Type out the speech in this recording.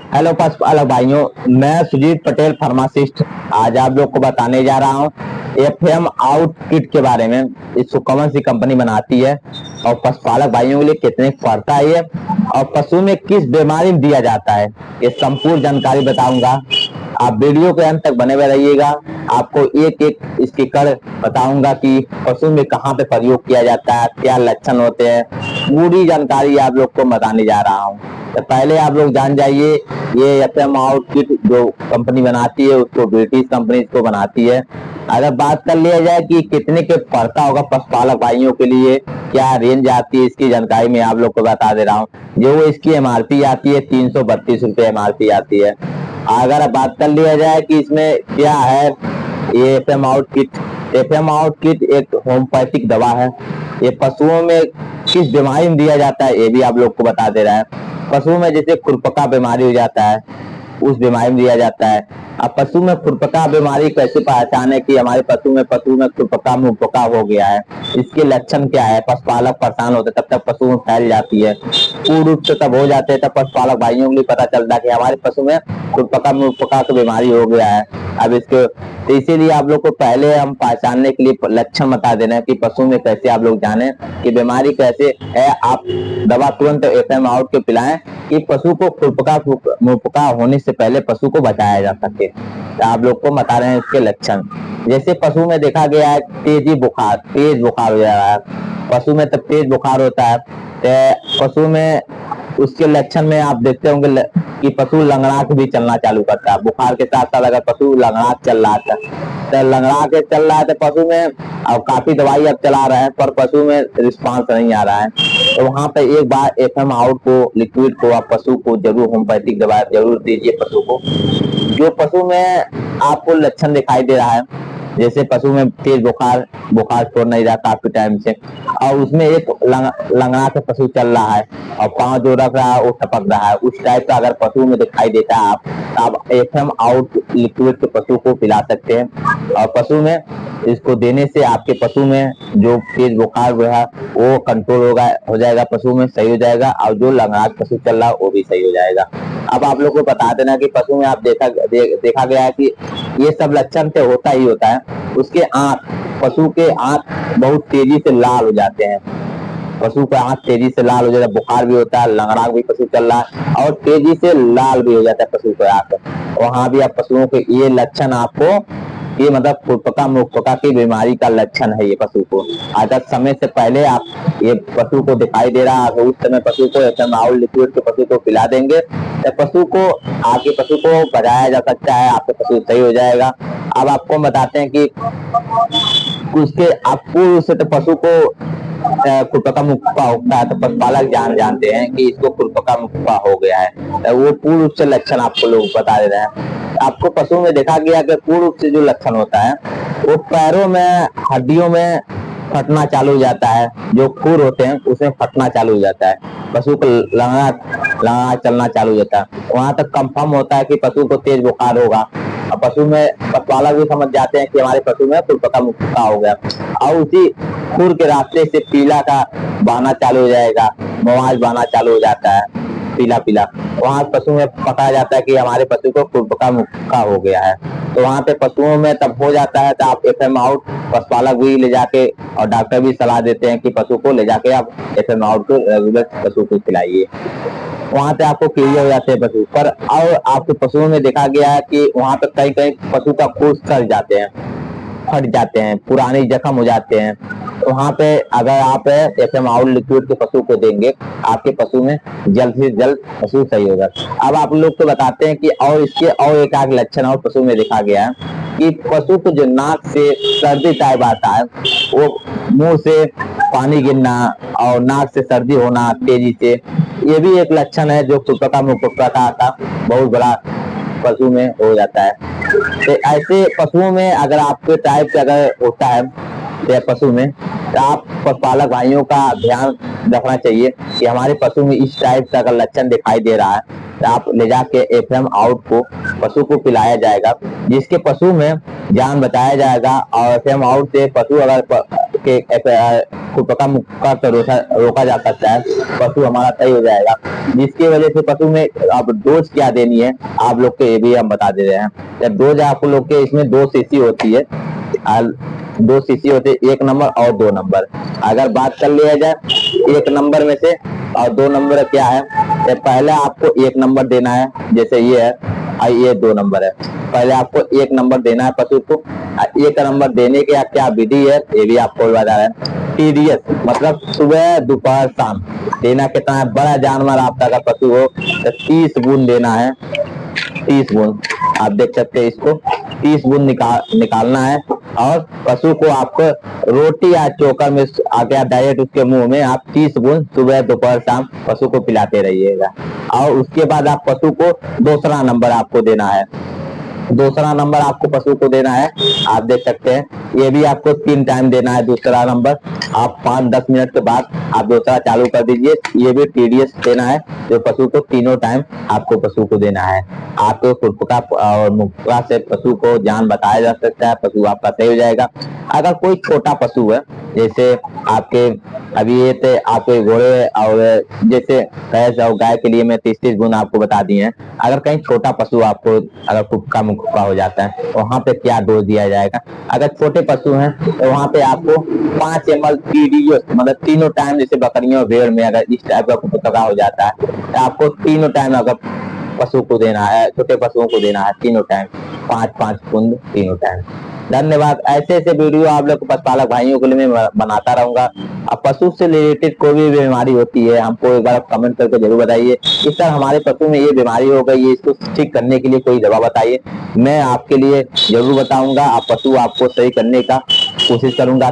Hello पशुपालक भाइयों, मैं सुजीत पटेल फार्मासिस्ट आज आप लोग को बताने जा रहा हूँ एफएम आउट किट के बारे में। इसको कौन सी कंपनी बनाती है और पशुपालक भाइयों के लिए कितने पड़ता है ये, और पशु में किस बीमारी में दिया जाता है, ये संपूर्ण जानकारी बताऊंगा। आप वीडियो के अंत तक बने हुए रहिएगा। आपको एक एक इसकी कड़ बताऊंगा कि पशु में कहाँ पे प्रयोग किया जाता है, क्या लक्षण होते हैं, पूरी जानकारी आप लोग को बताने जा रहा हूँ। तो पहले आप लोग जान जाइए, ये एफएम आउट किट जो कंपनी बनाती है उसको ब्रिटिश कंपनी इसको बनाती है। अगर बात कर लिया जाए कि कितने के पड़ता होगा पशुपालक भाइयों के लिए, क्या रेंज आती है, इसकी जानकारी मैं आप लोग को बता दे रहा हूँ। जो इसकी एमआरपी आती है 332 रुपये एमआरपी आती है। अगर बात कर लिया जाए कि इसमें क्या है, ये एफएम आउट किट एक होम्योपैथिक दवा है। ये पशुओं में किस बीमारी में दिया जाता है ये भी आप लोग को बता दे रहा है। पशु में जैसे खुरपका बीमारी हो जाता है उस बीमारी में दिया जाता है। अब पशु में खुरपका बीमारी कैसे पहचाने कि हमारे पशु में खुरपका मुंहपका हो गया है, इसके लक्षण क्या है। पशुपालक परेशान होते तब तक पशु में फैल जाती है, पूर्ण रूप से तब हो जाते हैं, तब पशुपालक भाइयों को भी पता चलता है कि हमारे पशु में खुरपका मुंहपका की बीमारी हो गया है। अब इसको तो इसीलिए आप लोग को पहले हम पहचानने के लिए लक्षण बता देना है कि पशु में कैसे आप लोग जाने कि बीमारी कैसे है। आप दवा तुरंत एफएम आउट के पिलाएं कि पशु को खुरपका मुंहपका होने से पहले पशु को बचाया जा सके। तो आप लोग को बता रहे हैं इसके लक्षण। जैसे पशु में देखा गया है तेज बुखार हो जा रहा है, पशु में तब तेज बुखार होता है। तो पशु में उसके लक्षण में आप देखते होंगे कि पशु लंगड़ा के भी चलना चालू करता है। बुखार के साथ साथ अगर पशु लंगड़ा चल रहा था तो लंगड़ा के चल रहा है तो पशु में अब काफी दवाई अब चला रहे हैं पर पशु में रिस्पांस नहीं आ रहा है। तो वहां पे एक बार एफएम आउट को लिक्विड को आप पशु को जरूर होम्योपैथिक दवा जरूर दीजिए पशु को। जो पशु में आपको लक्षण दिखाई दे रहा है, जैसे पशु में तेज बुखार छोड़ नहीं रहा काफी टाइम से, और उसमें एक लंगड़ा के पशु चल रहा है और पांव जो रख रहा है वो टपक रहा है, उस टाइप का अगर पशु में दिखाई देता है आप एफएम आउट लिक्विड के पशु को पिला सकते हैं। और पशु में इसको देने से आपके पशु में जो तेज बुखार है वो कंट्रोल हो जाएगा, पशु में सही हो जाएगा, और जो लंगड़ात पशु चल रहा है वो भी सही हो जाएगा। अब आप लोग को बता देना कि पशु में आप देखा गया है कि ये सब लक्षण से होता ही होता है। उसके आंख, पशु के आंख बहुत तेजी से लाल हो जाते हैं, पशु का आंख तेजी से लाल हो जाता है, बुखार भी होता है, लंगड़ा भी पशु चल रहा है और तेजी से लाल भी हो जाता है पशु का आंख। वहां भी आप पशुओं के ये लक्षण आपको, ये मतलब खुरपका मुंहपका की बीमारी का लक्षण है ये पशु को। अगर समय से पहले आप ये पशु को दिखाई दे रहा है तो उस समय पशु को एफएम आउट लिक्विड के पशु को पिला देंगे तो पशु को आगे पशु को बचाया जा सकता है, आपका पशु सही हो जाएगा। अब आपको बताते हैं कि उसके आपको से तो पशु को खुरपका मुंहपका होता है तो पशुपालक जानते हैं कि इसको खुरपका मुंहपका हो गया है, तो वो पूर्ण रूप से लक्षण आपको लोग बता दे रहे हैं। आपको पशु में देखा गया कि पूर्ण रूप से जो लक्षण होता है वो पैरों में हड्डियों में फटना चालू हो जाता है, जो खुर होते हैं उसमें फटना चालू हो जाता है, पशु को लंगड़ा चलना चालू हो जाता है। वहां तक कंफर्म होता है कि पशु को तेज बुखार होगा और पशु में पशुपालक भी समझ जाते हैं कि हमारे पशु में खुरपका मुंहपका हो गया, और उसी खुर के रास्ते से पीला का बहना चालू हो जाएगा, मवाज बहना चालू हो जाता है पीला पीला। वहां पशु में पता जाता है कि हमारे पशु को खुरपका मुंहपका हो गया है। तो वहां पे पशुओं में तब हो जाता है तो आप एफएम आउट पशुपालक भी ले जाके और डॉक्टर भी सलाह देते हैं कि पशु को ले जाके आप एफएम आउट को रेगुलर पशु को खिलाइए। वहां पे आपको कीड़े हो जाते हैं पशु पर, और आपके पशुओं में देखा गया है कि वहां पे कई कई पशु का खून सड़ जाते हैं, फट जाते हैं, पुराने जख्म हो जाते हैं। तो वहां पे अगर आप एफएम आउट लिक्विड के पशु को देंगे आपके पशु में जल्द से जल्द पशु सही होगा। अब आप लोग को बताते हैं कि और इसके और एक आग लक्षण और पशु में देखा गया है कि पशु को जो नाक से सर्दी टाइप आता है, वो मुंह से पानी गिरना और नाक से सर्दी होना तेजी से, ये भी एक लक्षण है जो खुरपका मुंहपका का बहुत बड़ा पशु में हो जाता है। तो ऐसे पशुओं में अगर आपके टाइप से अगर होता है या पशु में, तो आप पशुपालक भाइयों का ध्यान रखना चाहिए कि हमारे पशु में इस टाइप का अगर लक्षण दिखाई दे रहा है तो आप ले जाके एफएम आउट को पशु को पिलाया जाएगा, जिसके पशु में जान बचाया जाएगा। और एफएम आउट से पशु अगर के खुरपका मुक्का तो रोका जा सकता है, पशु हमारा सही हो जाएगा। जिसकी वजह से पशु में अब डोज क्या देनी है आप लोग को ये भी हम बता दे रहे हैं। जब डोज आप लोग के इसमें 2 सीसी होती है, 2 सीसी होते हैं, 1 नंबर और 2 नंबर। अगर बात कर लिया जाए 1 नंबर में से और 2 नंबर क्या है, पहले आपको 1 नंबर देना है, जैसे ये है और ये 2 नंबर है। पहले आपको 1 नंबर देना है पशु को। 1 नंबर देने के क्या विधि है ये भी आपको बता रहे हैं। TDS मतलब सुबह दोपहर शाम देना कितना है। बड़ा जानवर आपका अगर पशु हो तो 30 बूंद देना है, 30 बूंद आप देख सकते हैं। इसको 30 बूंद निकालना है और पशु को आपको रोटी या चोकर में आके डायरेक्ट उसके मुंह में आप 30 बूंद सुबह दोपहर शाम पशु को पिलाते रहिएगा। और उसके बाद आप पशु को दूसरा नंबर आपको देना है, दूसरा नंबर आपको पशु को देना है। आप देख सकते हैं ये भी आपको 3 टाइम देना है दूसरा नंबर। आप 5-10 मिनट के बाद आप दूसरा चालू कर दीजिए। ये भी TDS देना है जो पशु को तीनों टाइम आपको पशु को देना है। आपको खुरपका और मुक्का से पशु को जान बताया जा सकता है, पशु आपका सही हो जाएगा। अगर कोई छोटा पशु है, जैसे आपके अभी ये थे आपके घोड़े और जैसे भैंस और गाय के लिए मैं 30-30 बूंद आपको बता दिए हैं। अगर कहीं छोटा पशु आपको अगर खुरपका मुक्का हो जाता है तो वहां पे क्या डोज दिया जाएगा। अगर छोटे पशु हैं तो वहां पे आपको 5 ml TDS मतलब तीनों टाइम, जैसे बकरियों भेड़ में अगर इस टाइप का खुरपका हो जाता है तो आपको तीनों टाइम अगर पशु को देना है, छोटे पशुओं को देना है तीनों टाइम 5-5 बूंद तीनों टाइम। धन्यवाद। ऐसे ऐसे वीडियो आप लोग पशुपालक भाइयों के लिए मैं बनाता रहूंगा। अब पशु से रिलेटेड कोई भी बीमारी होती है हमको एक बार कमेंट करके जरूर बताइए कि सर हमारे पशु में ये बीमारी हो गई है, इसको ठीक करने के लिए कोई दवा बताइए। मैं आपके लिए जरूर बताऊंगा, आप पशु आपको सही करने का कोशिश करूंगा।